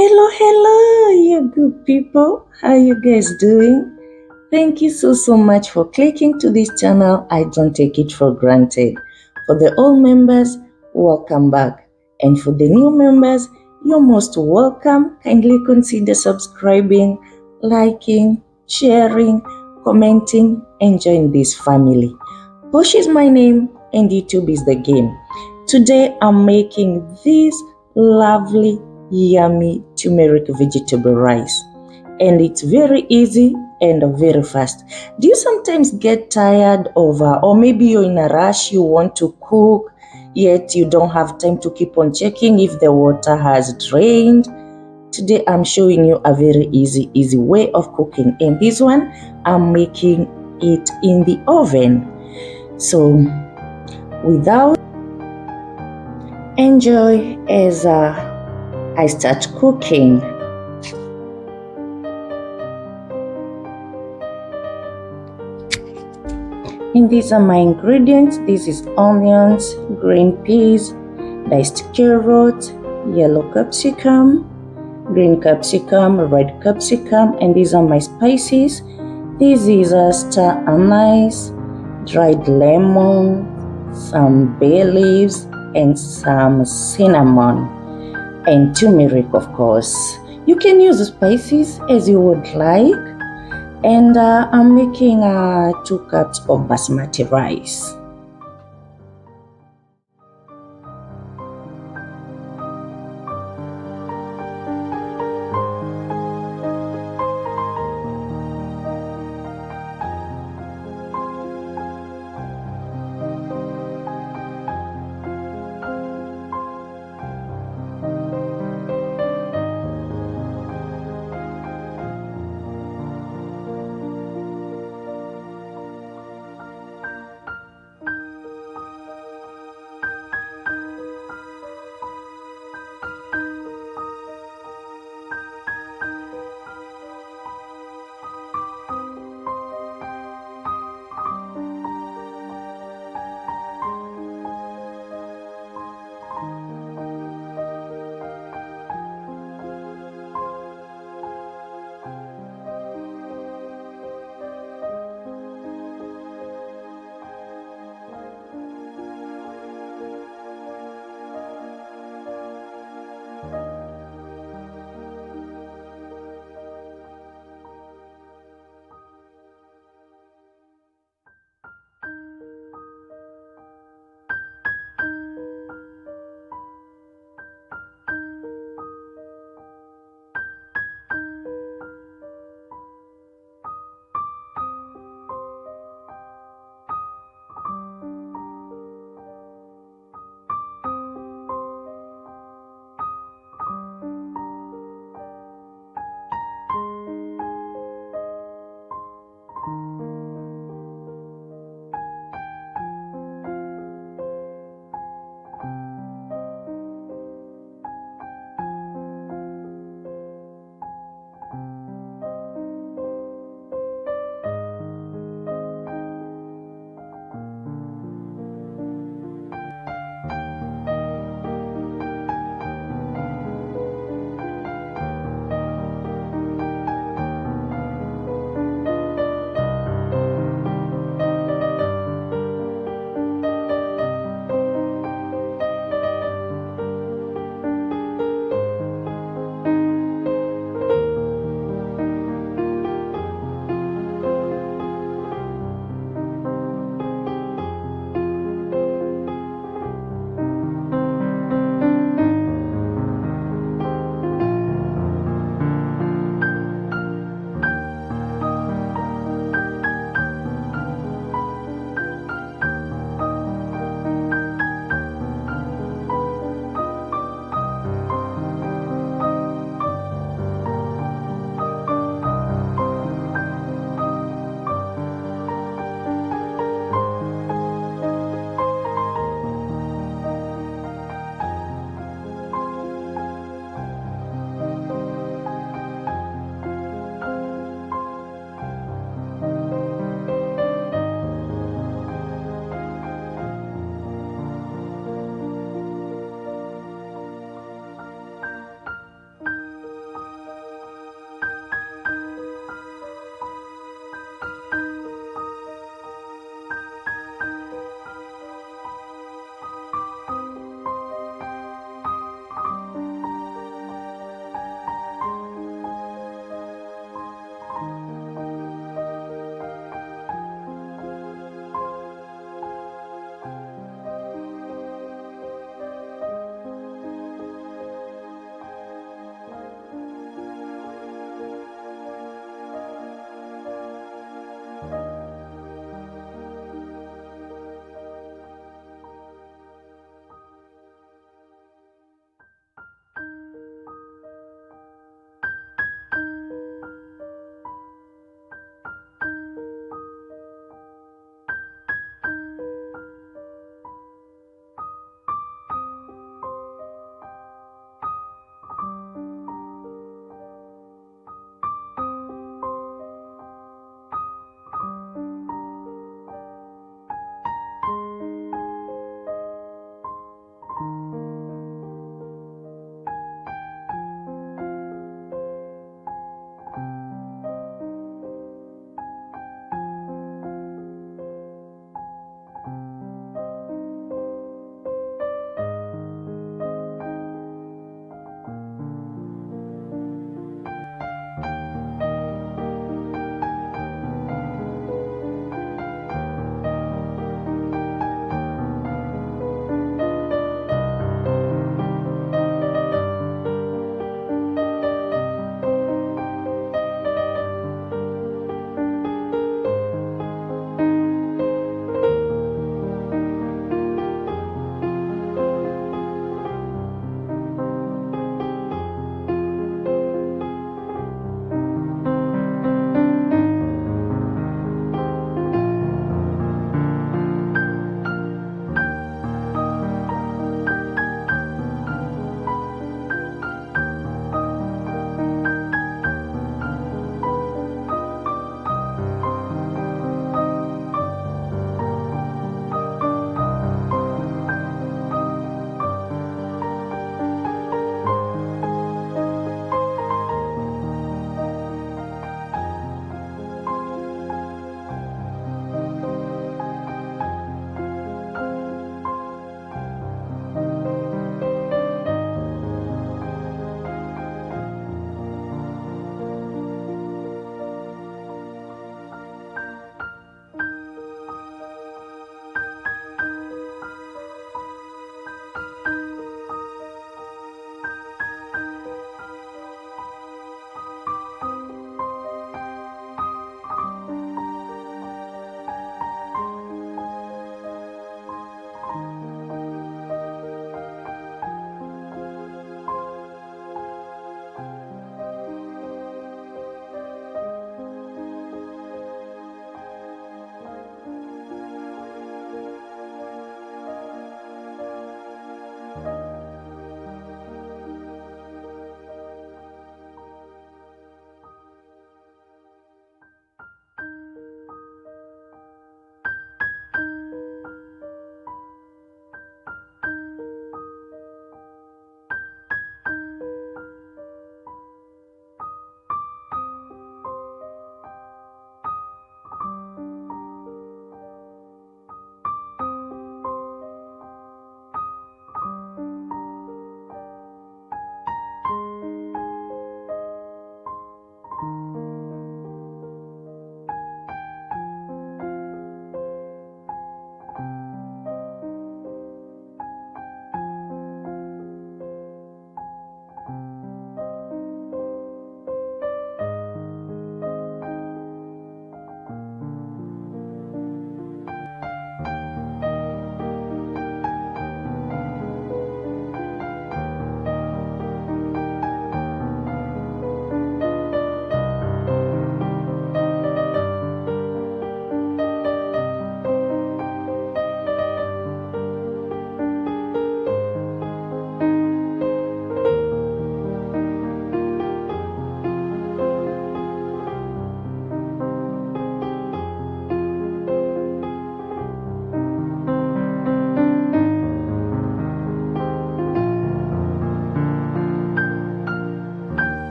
Hello, you good people. How you guys doing? Thank you so much for clicking to this channel. I don't take it for granted. For the old members, welcome back. And for the new members, you're most welcome. Kindly consider subscribing, liking, sharing, commenting, and join this family. Bush is my name and YouTube is the game. Today I'm making this lovely yummy turmeric vegetable rice, and it's very easy and very fast. Do you sometimes get tired of or maybe you're in a rush, you want to cook yet you don't have time to keep on checking if the water has drained? Today I'm showing you a very easy way of cooking, and this one I'm making it in the oven. So without enjoy as I start cooking. And these are my ingredients. This is onions, green peas, diced carrot, yellow capsicum, green capsicum, red capsicum, and these are my spices. This is a star anise, dried lemon, some bay leaves, and some cinnamon, and turmeric, of course. You can use spices as you would like. And I'm making 2 cups of basmati rice.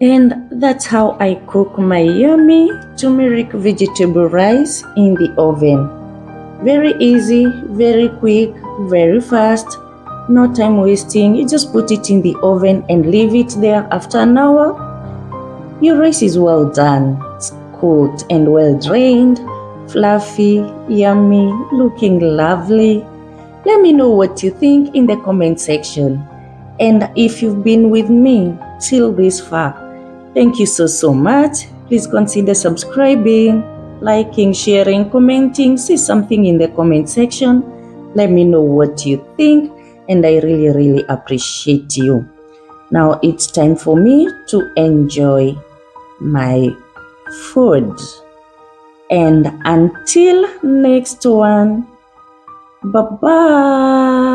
And that's how I cook my yummy turmeric vegetable rice in the oven. Very easy, very quick, very fast, no time wasting. You just put it in the oven and leave it there. After an hour, your rice is well done. It's cooked and well drained, fluffy, yummy, looking lovely. Let me know what you think in the comment section. And if you've been with me till this far, thank you so much. Please consider subscribing, liking, sharing, commenting. Say something in the comment section. Let me know what you think, and I really appreciate you. Now it's time for me to enjoy my food. And until next one, bye bye.